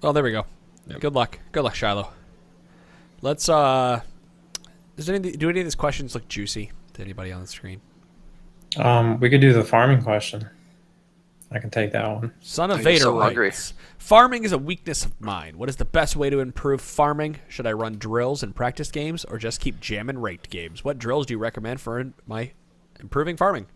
Well, there we go. Yep. Good luck, Shiloh. Let's do any of these questions look juicy to anybody on the screen? We could do the farming question. I can take that one. Son of Vader writes, farming is a weakness of mine. What is the best way to improve farming? Should I run drills and practice games, or just keep jamming ranked games? What drills do you recommend for my improving farming?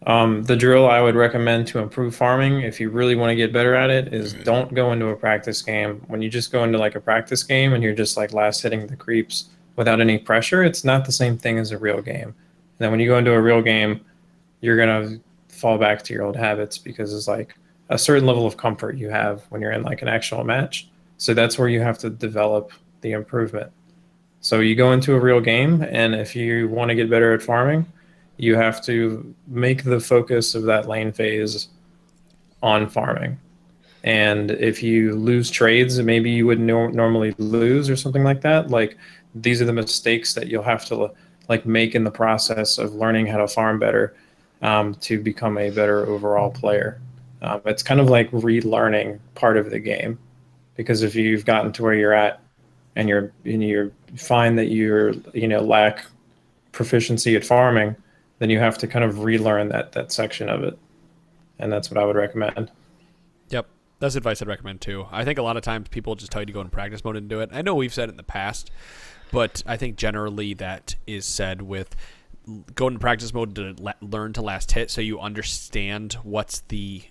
The drill I would recommend to improve farming, if you really want to get better at it, is don't go into a practice game. When you just go into like a practice game and you're just like last hitting the creeps without any pressure, it's not the same thing as a real game. And then when you go into a real game, you're going to fall back to your old habits, because it's like a certain level of comfort you have when you're in like an actual match. So that's where you have to develop the improvement. So you go into a real game, and if you want to get better at farming, you have to make the focus of that lane phase on farming. And if you lose trades, maybe you would normally lose or something like that. Like, these are the mistakes that you'll have to like make in the process of learning how to farm better, to become a better overall player. It's kind of like relearning part of the game, because if you've gotten to where you're at and you find that you're lack proficiency at farming, then you have to kind of relearn that section of it, and that's what I would recommend. Yep, that's advice I'd recommend too. I think a lot of times people just tell you to go in practice mode and do it. I know we've said it in the past, but I think generally that is said with go in practice mode to learn to last hit, so you understand what's the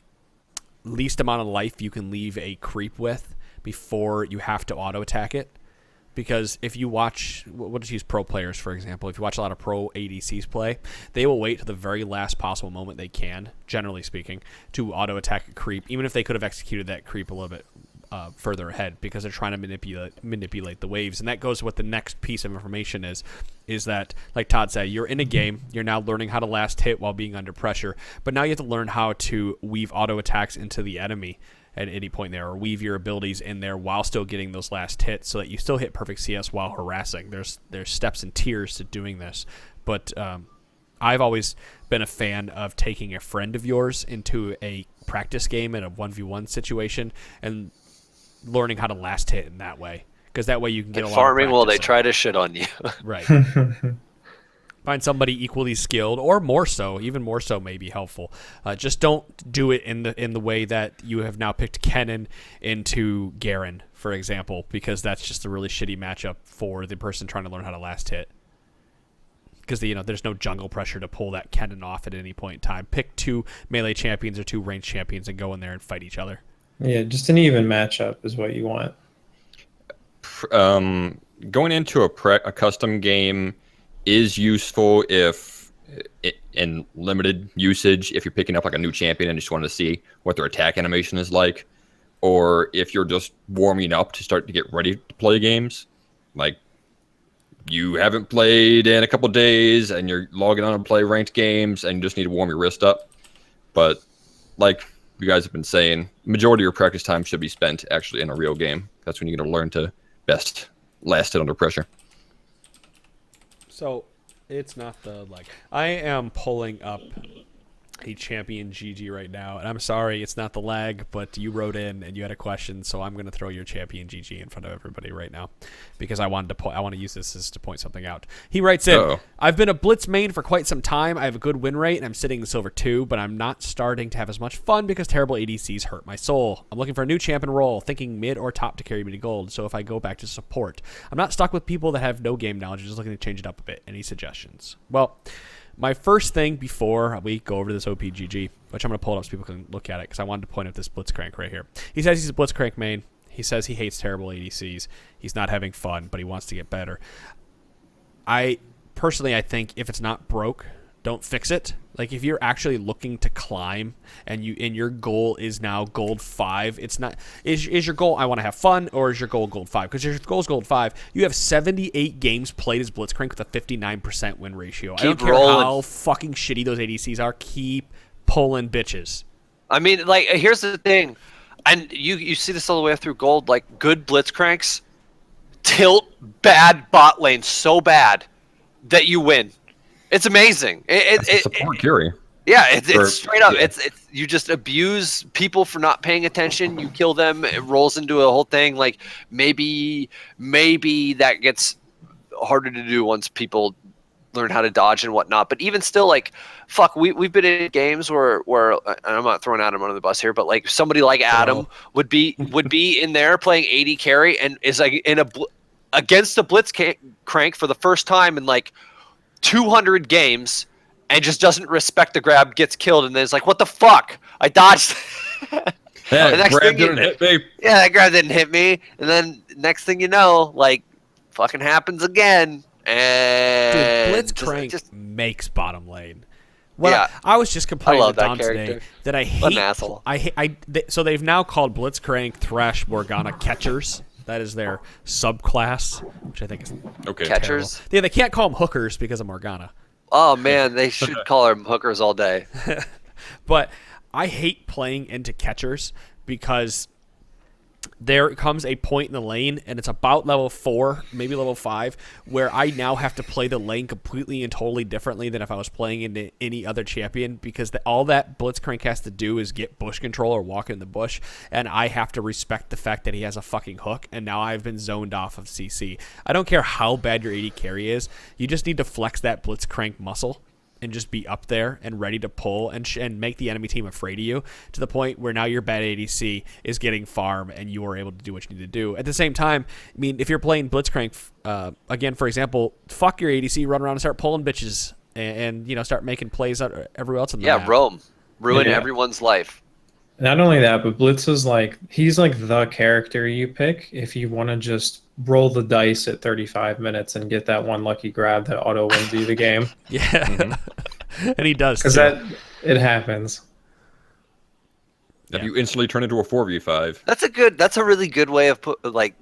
least amount of life you can leave a creep with before you have to auto attack it. Because if you watch, we'll just use pro players for example, if you watch a lot of pro ADCs play, they will wait to the very last possible moment they can, generally speaking, to auto attack a creep, even if they could have executed that creep a little bit further ahead, because they're trying to manipulate the waves. And that goes with the next piece of information is that, like Todd said, you're in a game, you're now learning how to last hit while being under pressure, but now you have to learn how to weave auto attacks into the enemy at any point there, or weave your abilities in there while still getting those last hits, so that you still hit perfect CS while harassing. There's steps and tiers to doing this, but I've always been a fan of taking a friend of yours into a practice game in a 1v1 situation and learning how to last hit in that way, because that way you can get a lot of farming while they practice. try to shit on you. Right. Find somebody equally skilled, or more so, even more so, may be helpful. Just don't do it in the way that you have now picked Kennen into Garen, for example, because that's just a really shitty matchup for the person trying to learn how to last hit. Because there's no jungle pressure to pull that Kennen off at any point in time. Pick 2 melee champions or 2 ranged champions and go in there and fight each other. Yeah, just an even matchup is what you want. Going into a custom game is useful if in limited usage, if you're picking up like a new champion and just want to see what their attack animation is like, or if you're just warming up to start to get ready to play games, like you haven't played in a couple of days and you're logging on to play ranked games and you just need to warm your wrist up. But like you guys have been saying, majority of your practice time should be spent actually in a real game. That's when you're going to learn to best last it under pressure. So, it's not the lag. I am pulling up a champion GG right now, and I'm sorry, it's not the lag, but you wrote in and you had a question, so I'm going to throw your champion GG in front of everybody right now because I want to use this as to point something out. He writes in, I've been a Blitz main for quite some time. I have a good win rate, and I'm sitting in Silver 2, but I'm not starting to have as much fun because terrible ADCs hurt my soul. I'm looking for a new champion role, thinking mid or top to carry me to gold, so if I go back to support. I'm not stuck with people that have no game knowledge, just looking to change it up a bit. Any suggestions? Well, my first thing before we go over to this OPGG, which I'm going to pull it up so people can look at it, because I wanted to point out this Blitzcrank right here. He says he's a Blitzcrank main. He says he hates terrible ADCs. He's not having fun, but he wants to get better. I think if it's not broke, don't fix it. Like if you're actually looking to climb and your goal is now gold 5, it's not is your goal I want to have fun, or is your goal gold 5? Because your goal is gold 5, you have 78 games played as Blitzcrank with a 59% win ratio. I don't care how fucking shitty those ADCs are. Keep pulling bitches. I mean, like, here's the thing, and you see this all the way through gold. Like, good Blitzcranks tilt bad bot lane so bad that you win. It's amazing. It's support Curie. Yeah, it's straight up. Yeah. It's you just abuse people for not paying attention. You kill them. It rolls into a whole thing. Like maybe that gets harder to do once people learn how to dodge and whatnot. But even still, like, fuck, we've been in games where and I'm not throwing Adam under the bus here, but like somebody like Adam would be in there playing 80 carry and is like against a Blitzcrank for the first time in like 200 games and just doesn't respect the grab, gets killed, and then it's like, what the fuck? I dodged. That grab didn't hit me. Yeah, that grab didn't hit me. And then next thing you know, like, fucking happens again. And dude, Blitzcrank makes bottom lane. Well, yeah. I was just complaining to Dom today that I hate. What an asshole. So they've now called Blitzcrank, Thresh, Morgana catchers. That is their subclass, which I think is catchers. Terrible. Yeah, they can't call them hookers because of Morgana. Oh man, they should call them hookers all day. But I hate playing into catchers because there comes a point in the lane, and it's about level 4, maybe level 5, where I now have to play the lane completely and totally differently than if I was playing into any other champion, because all that Blitzcrank has to do is get bush control or walk in the bush, and I have to respect the fact that he has a fucking hook, and now I've been zoned off of CC. I don't care how bad your AD carry is, you just need to flex that Blitzcrank muscle and just be up there and ready to pull and make the enemy team afraid of you, to the point where now your bad ADC is getting farm and you are able to do what you need to do. At the same time, I mean, if you're playing Blitzcrank, again, for example, fuck your ADC, run around and start pulling bitches and start making plays out everywhere else in the map. Ruin everyone's life. Not only that, but Blitz is he's like the character you pick if you want to just roll the dice at 35 minutes and get that one lucky grab that auto wins you the game. Yeah, and he does. Because it happens. If you instantly turn into a 4v5. That's a really good way of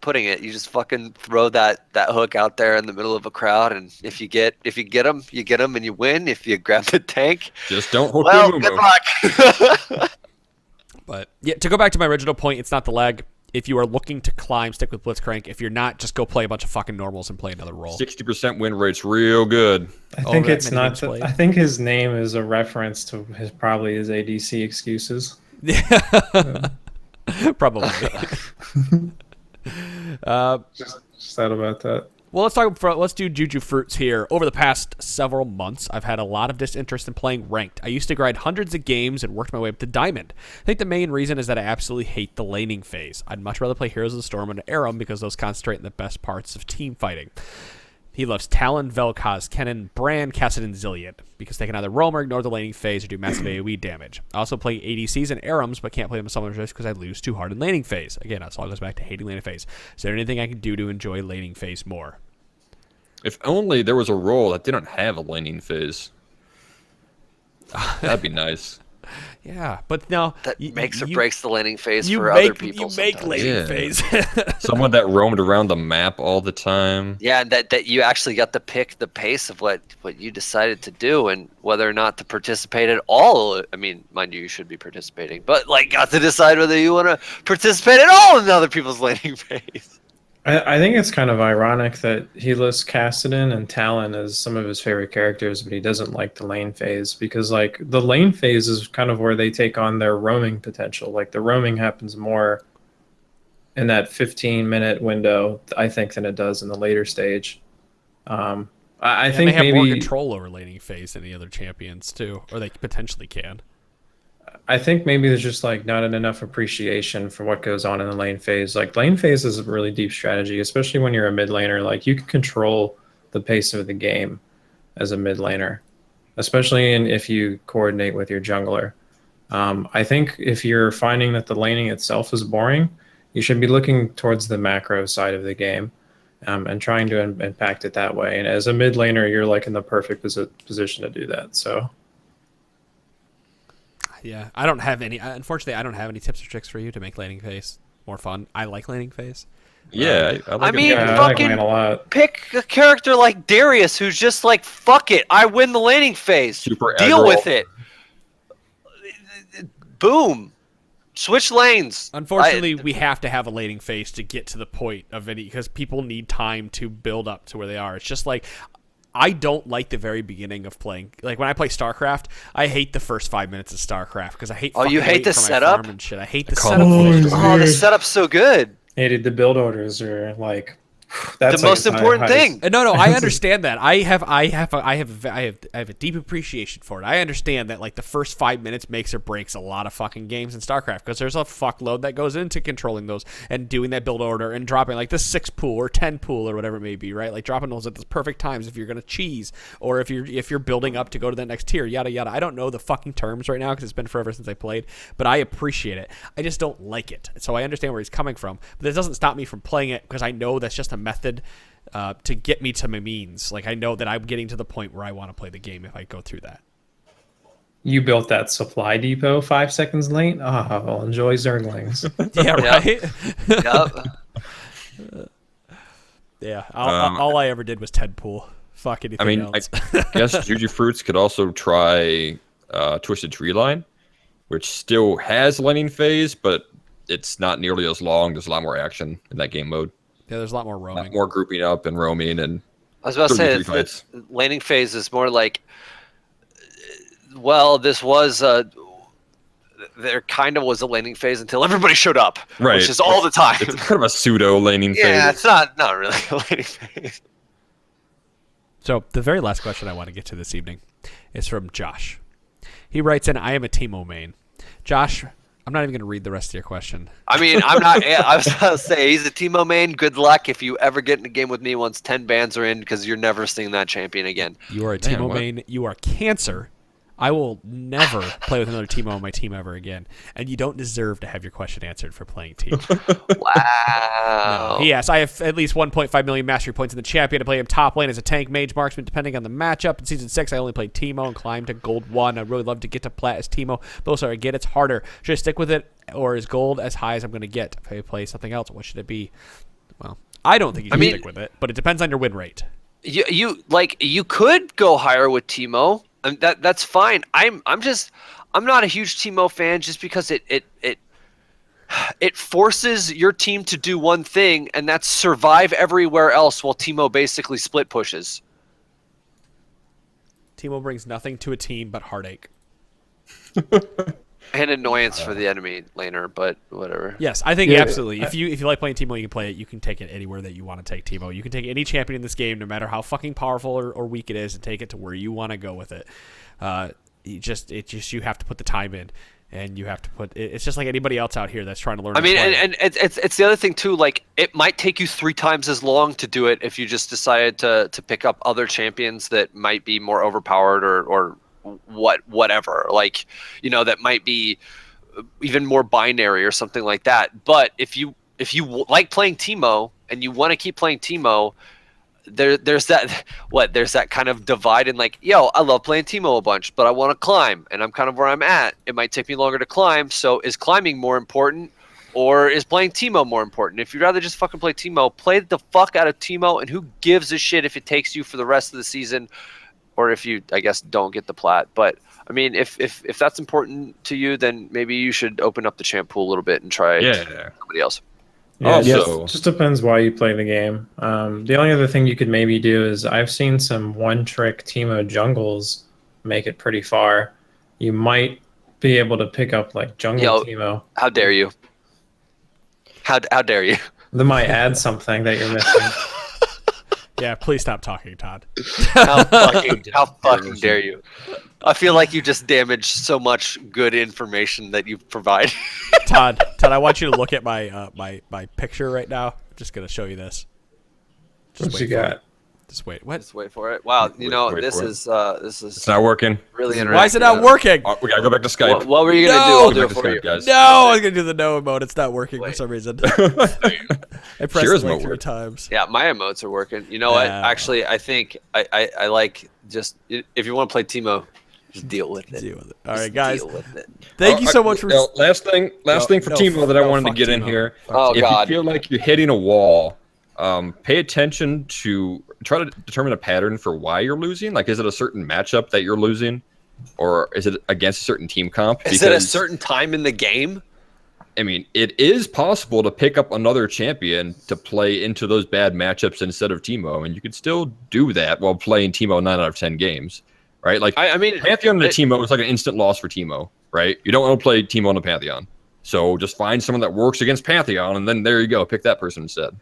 putting it. You just fucking throw that hook out there in the middle of a crowd, and if you get them, you get them and you win. If you grab the tank, just don't hook good luck. But yeah, to go back to my original point, it's not the lag. If you are looking to climb, stick with Blitzcrank. If you're not, just go play a bunch of fucking normals and play another role. 60% win rate's real good. I think it's not. I think his name is a reference to his ADC excuses. Yeah, probably. Just sad about that. Well, let's do Juju Fruits here. Over the past several months, I've had a lot of disinterest in playing ranked. I used to grind hundreds of games and worked my way up to Diamond. I think the main reason is that I absolutely hate the laning phase. I'd much rather play Heroes of the Storm and Aram because those concentrate in the best parts of team fighting. He loves Talon, Vel'Koz, Kennen, Bran, Kassadin, Zillion because they can either roam or ignore the laning phase or do massive AoE damage. I also play ADCs and Arams, but can't play them in summoners just because I lose too hard in laning phase. Again, that's all goes back to hating laning phase. Is there anything I can do to enjoy laning phase more? If only there was a role that didn't have a laning phase. That'd be nice. Yeah, but no. That makes or breaks the laning phase for other people. You make laning phase. Someone that roamed around the map all the time. Yeah, and that you actually got to pick the pace of what you decided to do and whether or not to participate at all. I mean, mind you should be participating, but like got to decide whether you want to participate at all in other people's laning phase. I think it's kind of ironic that he lists Kassadin and Talon as some of his favorite characters, but he doesn't like the lane phase because, like, the lane phase is kind of where they take on their roaming potential. Like, the roaming happens more in that 15-minute window, I think, than it does in the later stage. I think they have maybe more control over laning phase than the other champions too, or they potentially can. I think maybe there's just like not enough appreciation for what goes on in the lane phase. Like lane phase is a really deep strategy, especially when you're a mid laner. Like you can control the pace of the game as a mid laner, especially if you coordinate with your jungler. I think if you're finding that the laning itself is boring, you should be looking towards the macro side of the game and trying to impact it that way. And as a mid laner, you're like in the perfect position to do that. So. Yeah, I don't have any. Unfortunately, I don't have any tips or tricks for you to make laning phase more fun. I like laning phase. Yeah, I mean, I fucking like a lot. pick a character like Darius, who's just like, fuck it, I win the laning phase. Super Deal aggro. with it. Boom. Switch lanes. Unfortunately, we have to have a laning phase to get to the point of any because people need time to build up to where they are. It's just like. I don't like the very beginning of playing. Like when I play StarCraft, I hate the first 5 minutes of StarCraft because I hate. Oh, you hate the setup and shit. I hate the setup. Oh, the setup's so good. Hated the build orders are like that's the most important thing. No, I understand that. I have a deep appreciation for it. I understand that like the first 5 minutes makes or breaks a lot of fucking games in StarCraft because there's a fuckload that goes into controlling those and doing that build order and dropping like the 6 pool or 10 pool or whatever it may be, right? Like dropping those at the perfect times if you're gonna cheese or if you're building up to go to that next tier, yada yada. I don't know the fucking terms right now because it's been forever since I played, but I appreciate it. I just don't like it, so I understand where he's coming from, but that doesn't stop me from playing it because I know that's just a method to get me to my means. Like I know that I'm getting to the point where I want to play the game if I go through that. You built that supply depot 5 seconds late? Ah, well, enjoy Zerglings. Yeah, right? Yep. Yeah, all I ever did was 10 pool. Fuck anything else. I guess Juju Fruits could also try Twisted Tree Line, which still has laning phase, but it's not nearly as long. There's a lot more action in that game mode. Yeah, there's a lot more roaming. More grouping up and roaming and. I was about to say that laning phase is more like, well, this was there kind of was a laning phase until everybody showed up, right? Which is all the time. It's kind of a pseudo laning phase. Yeah, it's not really a laning phase. So the very last question I want to get to this evening is from Josh. He writes in, "I am a Teemo main." Josh, I'm not even going to read the rest of your question. I mean, I'm not. I was about to say he's a Teemo main. Good luck if you ever get in a game with me once 10 bans are in, because you're never seeing that champion again. You are a Teemo main. You are cancer. I will never play with another Teemo on my team ever again, and you don't deserve to have your question answered for playing Teemo. Wow. No. Yes, I have at least 1.5 million mastery points in the champion. I play him top lane as a tank, mage, marksman, depending on the matchup. In Season 6, I only played Teemo and climbed to Gold 1. I'd really love to get to Plat as Teemo, but also I get it's harder. Should I stick with it, or is Gold as high as I'm going to get? If I play something else, what should it be? Well, I don't think you should stick with it, but it depends on your win rate. You could go higher with Teemo. That's fine. I'm not a huge Teemo fan just because it forces your team to do one thing, and that's survive everywhere else while Teemo basically split pushes. Teemo brings nothing to a team but heartache. And annoyance for the enemy laner, but whatever. Yes, I think absolutely. If you like playing Teemo, you can play it. You can take it anywhere that you want to take Teemo. You can take any champion in this game, no matter how fucking powerful or weak it is, and take it to where you want to go with it. You have to put the time in, and you have to put. It's just like anybody else out here that's trying to learn. I mean, and it's the other thing too. Like, it might take you 3 times as long to do it if you just decided to pick up other champions that might be more overpowered or whatever, like, that might be even more binary or something like that. But if you like playing Teemo and you want to keep playing Teemo, there's that kind of divide in, like, yo, I love playing Teemo a bunch, but I want to climb, and I'm kind of where I'm at. It might take me longer to climb, so is climbing more important, or is playing Teemo more important? If you'd rather just fucking play Teemo, play the fuck out of Teemo, and who gives a shit if it takes you for the rest of the season, or if you, I guess, don't get the plat. But I mean, if that's important to you, then maybe you should open up the champ pool a little bit and try somebody else. Yeah, also, it just depends why you play the game. The only other thing you could maybe do is, I've seen some one-trick Teemo jungles make it pretty far. You might be able to pick up like jungle Teemo. How dare you? How dare you? That might add something that you're missing. Yeah, please stop talking, Todd. How fucking dare you? I feel like you just damaged so much good information that you provide. Todd, I want you to look at my my picture right now. I'm just gonna show you this. What you got? Just wait. What? Just wait for it. Wow, wait this for it. is It's not working. really interesting. Why is it not working? Oh, we gotta go back to Skype. What were you gonna do? I'll do it for you. guys. No, I was gonna do the no emote. It's not working for some reason. I pressed Shira's it like emote 3 worked. times. Yeah, my emotes are working. You know what? Yeah. Actually, I think I like, just, if you want to play Teemo, just deal with it. Deal with it. All Just right, guys. deal with it. Thank you so much for. Last thing for Teemo that I wanted to fuck get in Teemo. here. Oh, If God. you feel like you're hitting a wall, pay attention to try to determine a pattern for why you're losing. Like, is it a certain matchup that you're losing, or is it against a certain team comp? Is it a certain time in the game? I mean, it is possible to pick up another champion to play into those bad matchups instead of Teemo, and you can still do that while playing Teemo 9 out of 10 games, right? Like, I mean, Pantheon into Teemo is like an instant loss for Teemo, right? You don't want to play Teemo on the Pantheon, so just find someone that works against Pantheon, and then there you go, pick that person instead,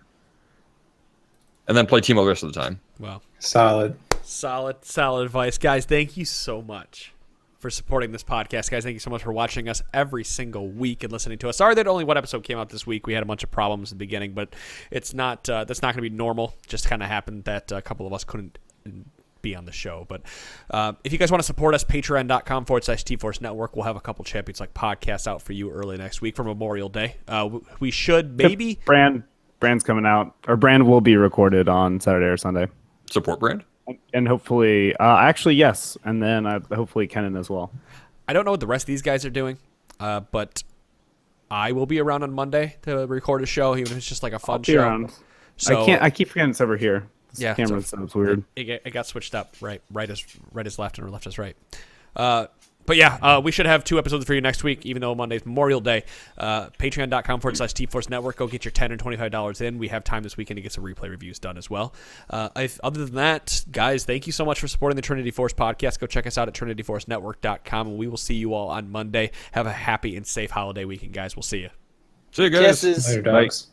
and then play Teemo the rest of the time. Wow. Solid Advice, guys. Thank you so much for supporting this podcast, guys. Thank you so much for watching us every single week and listening to us. Sorry that only one episode came out this week. We had a bunch of problems in the beginning, but it's not. That's not going to be normal. Just kind of happened that a couple of us couldn't be on the show. But if you guys want to support us, patreon.com/T-Force Network. We'll have a couple Champions Like podcasts out for you early next week for Memorial Day. We should maybe Brand's coming out, or Brand will be recorded on Saturday or Sunday. Support Brand? And hopefully, actually, yes. And then hopefully Kenan as well. I don't know what the rest of these guys are doing, but I will be around on Monday to record a show, even if it's just like a fun show. Around. So, I keep forgetting it's over here. This Yeah, camera so setup's weird. It got switched up. Right is left and left is right. But yeah, we should have 2 episodes for you next week, even though Monday's Memorial Day. Patreon.com/T-Force Network. Go get your $10 and $25 in. We have time this weekend to get some replay reviews done as well. Other than that, guys, thank you so much for supporting the Trinity Force podcast. Go check us out at trinityforcenetwork.com, and we will see you all on Monday. Have a happy and safe holiday weekend, guys. We'll see you. See you guys. Kisses. Later, dogs.